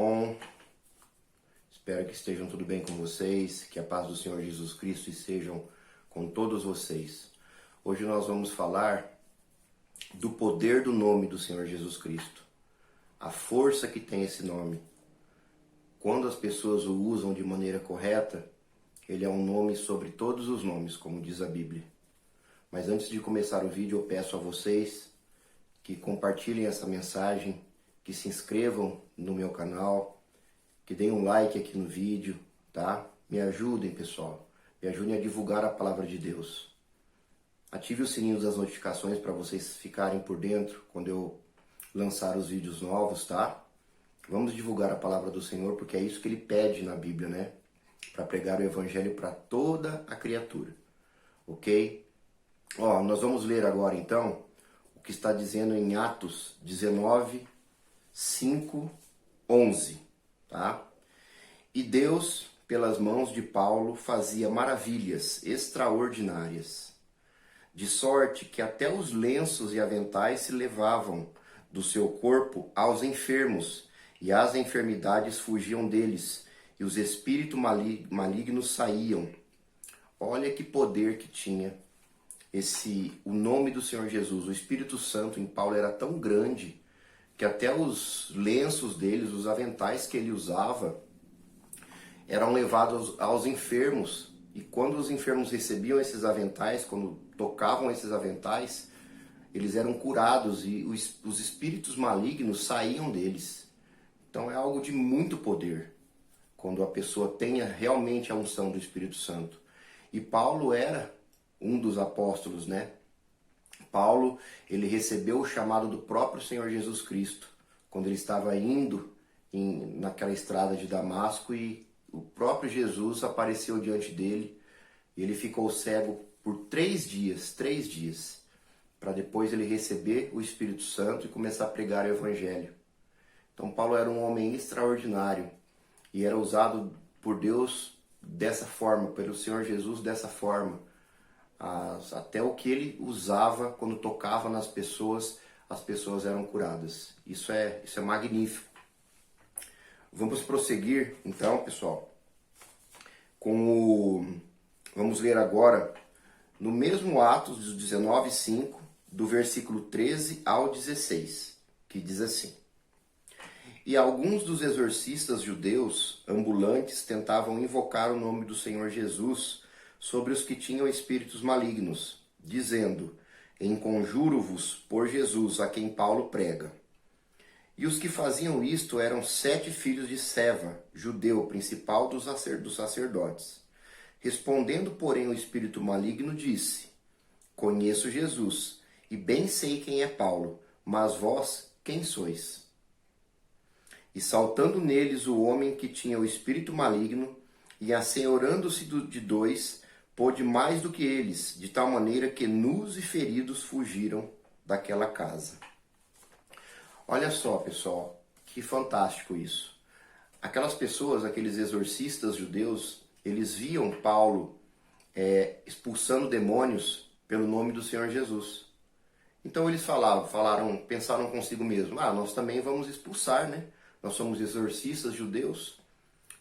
Shalom, espero que estejam tudo bem com vocês, que a paz do Senhor Jesus Cristo estejam com todos vocês. Hoje nós vamos falar do poder do nome do Senhor Jesus Cristo, a força que tem esse nome. Quando as pessoas o usam de maneira correta, ele é um nome sobre todos os nomes, como diz a Bíblia. Mas antes de começar o vídeo, eu peço a vocês que compartilhem essa mensagem, que se inscrevam no meu canal, que deem um like aqui no vídeo, tá? Me ajudem, pessoal. Me ajudem a divulgar a palavra de Deus. Ative o sininho das notificações para vocês ficarem por dentro quando eu lançar os vídeos novos, tá? Vamos divulgar a palavra do Senhor, porque é isso que ele pede na Bíblia, né? Para pregar o evangelho para toda a criatura, ok? Nós vamos ler agora então o que está dizendo em Atos 19, 5, 11, tá? E Deus, pelas mãos de Paulo, fazia maravilhas extraordinárias, de sorte que até os lenços e aventais se levavam do seu corpo aos enfermos, e as enfermidades fugiam deles, e os espíritos malignos saíam. Olha que poder que tinha o nome do Senhor Jesus. O Espírito Santo em Paulo era tão grande que até os lenços deles, os aventais que ele usava, eram levados aos enfermos. E quando os enfermos recebiam esses aventais, quando tocavam esses aventais, eles eram curados e os espíritos malignos saíam deles. Então é algo de muito poder, quando a pessoa tenha realmente a unção do Espírito Santo. E Paulo era um dos apóstolos, né? Paulo, ele recebeu o chamado do próprio Senhor Jesus Cristo, quando ele estava indo naquela estrada de Damasco, e o próprio Jesus apareceu diante dele, e ele ficou cego por 3 dias, para depois ele receber o Espírito Santo e começar a pregar o Evangelho. Então Paulo era um homem extraordinário, e era usado por Deus dessa forma, pelo Senhor Jesus dessa forma. Até o que ele usava quando tocava nas pessoas, as pessoas eram curadas. Isso é magnífico. Vamos prosseguir então, pessoal, vamos ler agora no mesmo Atos 19:5, do versículo 13 ao 16, que diz assim: E alguns dos exorcistas judeus ambulantes tentavam invocar o nome do Senhor Jesus sobre os que tinham espíritos malignos, dizendo: Enconjuro-vos por Jesus, a quem Paulo prega. E os que faziam isto eram 7 filhos de Seva, judeu, principal dos sacerdotes. Respondendo, porém, o espírito maligno disse: Conheço Jesus, e bem sei quem é Paulo, mas vós quem sois? E saltando neles o homem que tinha o espírito maligno, e assenhorando-se de 2, pôde mais do que eles, de tal maneira que nus e feridos fugiram daquela casa. Olha só, pessoal, que fantástico isso. Aquelas pessoas, aqueles exorcistas judeus, eles viam Paulo expulsando demônios pelo nome do Senhor Jesus. Então eles pensaram consigo mesmo: nós também vamos expulsar, né? Nós somos exorcistas judeus.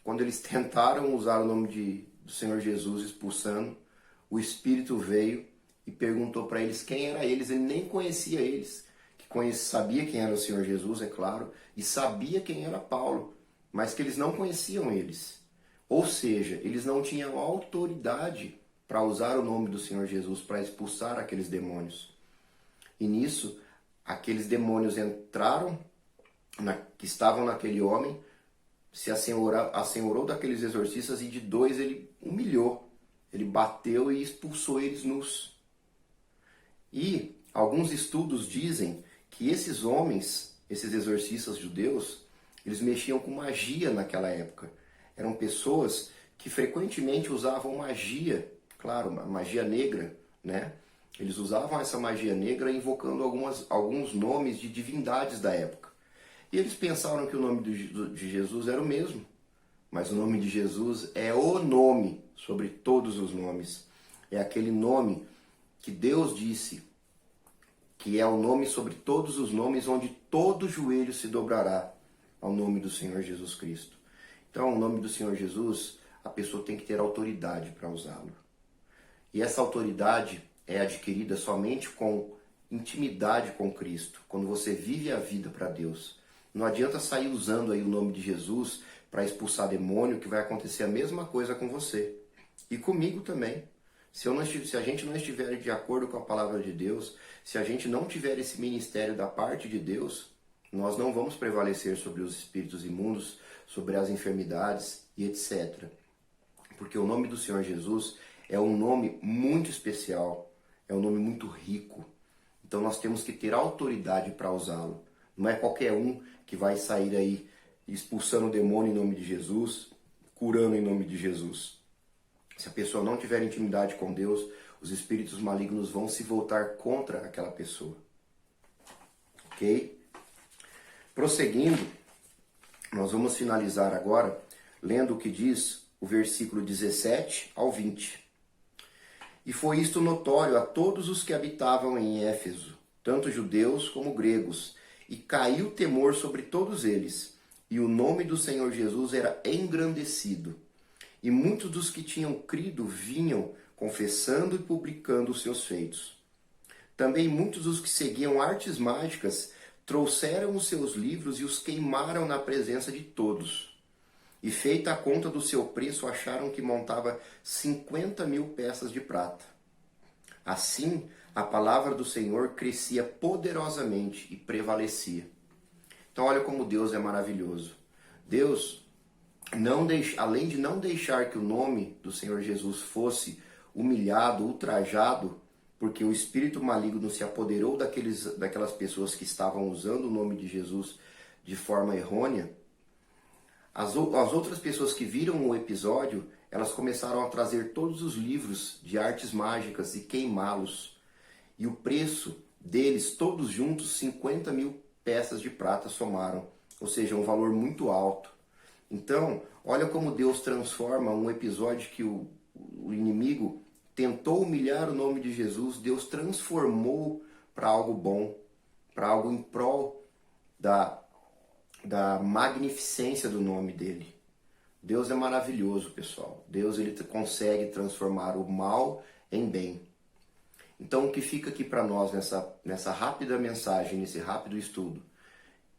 Quando eles tentaram usar o nome do Senhor Jesus expulsando, o Espírito veio e perguntou para eles quem era eles. Ele nem conhecia eles, sabia quem era o Senhor Jesus, é claro, e sabia quem era Paulo, mas que eles não conheciam eles. Ou seja, eles não tinham autoridade para usar o nome do Senhor Jesus para expulsar aqueles demônios. E nisso, aqueles demônios entraram, que estavam naquele homem, se assenhorou daqueles exorcistas, e de 2 ele humilhou. Ele bateu e expulsou eles nus. E alguns estudos dizem que esses homens, esses exorcistas judeus, eles mexiam com magia naquela época. Eram pessoas que frequentemente usavam magia, claro, magia negra, né? Eles usavam essa magia negra invocando alguns nomes de divindades da época. E eles pensaram que o nome de Jesus era o mesmo. Mas o nome de Jesus é o nome sobre todos os nomes. É aquele nome que Deus disse que é o nome sobre todos os nomes, onde todo joelho se dobrará ao nome do Senhor Jesus Cristo. Então, o nome do Senhor Jesus, a pessoa tem que ter autoridade para usá-lo. E essa autoridade é adquirida somente com intimidade com Cristo, quando você vive a vida para Deus. Não adianta sair usando aí o nome de Jesus para expulsar demônio, que vai acontecer a mesma coisa com você. E comigo também. Se a gente não estiver de acordo com a palavra de Deus, se a gente não tiver esse ministério da parte de Deus, nós não vamos prevalecer sobre os espíritos imundos, sobre as enfermidades e etc. Porque o nome do Senhor Jesus é um nome muito especial, é um nome muito rico. Então nós temos que ter autoridade para usá-lo. Não é qualquer um que vai sair aí expulsando o demônio em nome de Jesus, curando em nome de Jesus. Se a pessoa não tiver intimidade com Deus, os espíritos malignos vão se voltar contra aquela pessoa. Ok? Prosseguindo, nós vamos finalizar agora lendo o que diz o versículo 17 ao 20. E foi isto notório a todos os que habitavam em Éfeso, tanto judeus como gregos, e caiu temor sobre todos eles, e o nome do Senhor Jesus era engrandecido. E muitos dos que tinham crido vinham confessando e publicando os seus feitos. Também muitos dos que seguiam artes mágicas trouxeram os seus livros e os queimaram na presença de todos. E feita a conta do seu preço, acharam que montava 50.000 peças de prata. Assim, a palavra do Senhor crescia poderosamente e prevalecia. Então, olha como Deus é maravilhoso. Deus, além de não deixar que o nome do Senhor Jesus fosse humilhado, ultrajado, porque o espírito maligno se apoderou daquelas pessoas que estavam usando o nome de Jesus de forma errônea, as outras pessoas que viram o episódio, elas começaram a trazer todos os livros de artes mágicas e queimá-los. E o preço deles, todos juntos, 50.000 peças de prata somaram. Ou seja, um valor muito alto. Então, olha como Deus transforma um episódio que o inimigo tentou humilhar o nome de Jesus. Deus transformou para algo bom, para algo em prol da magnificência do nome dele. Deus é maravilhoso, pessoal. Deus ele consegue transformar o mal em bem. Então o que fica aqui para nós nessa rápida mensagem, nesse rápido estudo,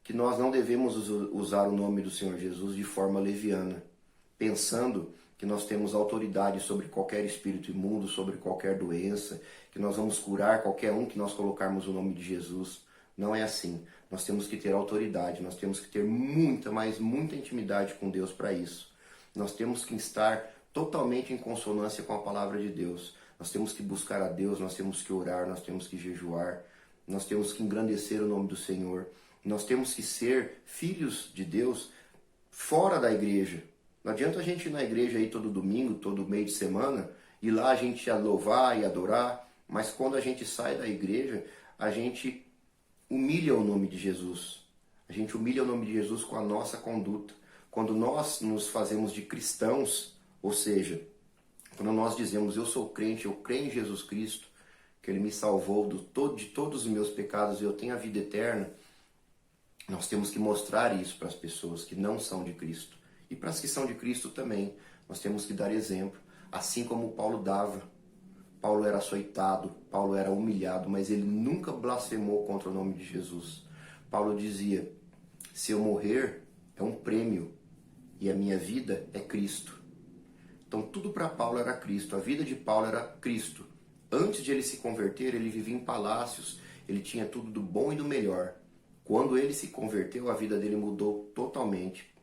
que nós não devemos usar o nome do Senhor Jesus de forma leviana, pensando que nós temos autoridade sobre qualquer espírito imundo, sobre qualquer doença, que nós vamos curar qualquer um que nós colocarmos o nome de Jesus. Não é assim. Nós temos que ter autoridade, nós temos que ter muita, mas muita intimidade com Deus para isso. Nós temos que estar totalmente em consonância com a palavra de Deus. Nós temos que buscar a Deus, nós temos que orar, nós temos que jejuar, nós temos que engrandecer o nome do Senhor. Nós temos que ser filhos de Deus fora da igreja. Não adianta a gente ir na igreja aí todo domingo, todo meio de semana, e lá a gente ia louvar e adorar, mas quando a gente sai da igreja, a gente humilha o nome de Jesus. A gente humilha o nome de Jesus com a nossa conduta. Quando nós nos fazemos de cristãos, ou seja, quando nós dizemos eu sou crente, eu creio em Jesus Cristo, que Ele me salvou de todos os meus pecados e eu tenho a vida eterna, nós temos que mostrar isso para as pessoas que não são de Cristo. E para as que são de Cristo também, nós temos que dar exemplo, assim como Paulo dava. Paulo era açoitado, Paulo era humilhado, mas ele nunca blasfemou contra o nome de Jesus. Paulo dizia, se eu morrer é um prêmio e a minha vida é Cristo. Então tudo para Paulo era Cristo, a vida de Paulo era Cristo. Antes de ele se converter, ele vivia em palácios, ele tinha tudo do bom e do melhor. Quando ele se converteu, a vida dele mudou totalmente.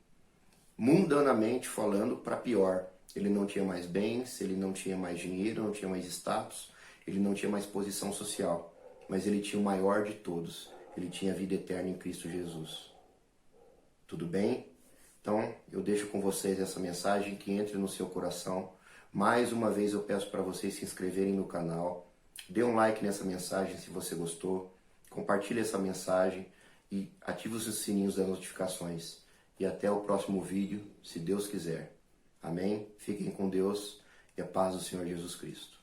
Mundanamente falando, para pior. Ele não tinha mais bens, ele não tinha mais dinheiro, não tinha mais status, ele não tinha mais posição social. Mas ele tinha o maior de todos. Ele tinha a vida eterna em Cristo Jesus. Tudo bem? Então, eu deixo com vocês essa mensagem que entre no seu coração. Mais uma vez eu peço para vocês se inscreverem no canal. Dê um like nessa mensagem se você gostou. Compartilhe essa mensagem e ative os sininhos das notificações. E até o próximo vídeo, se Deus quiser. Amém? Fiquem com Deus e a paz do Senhor Jesus Cristo.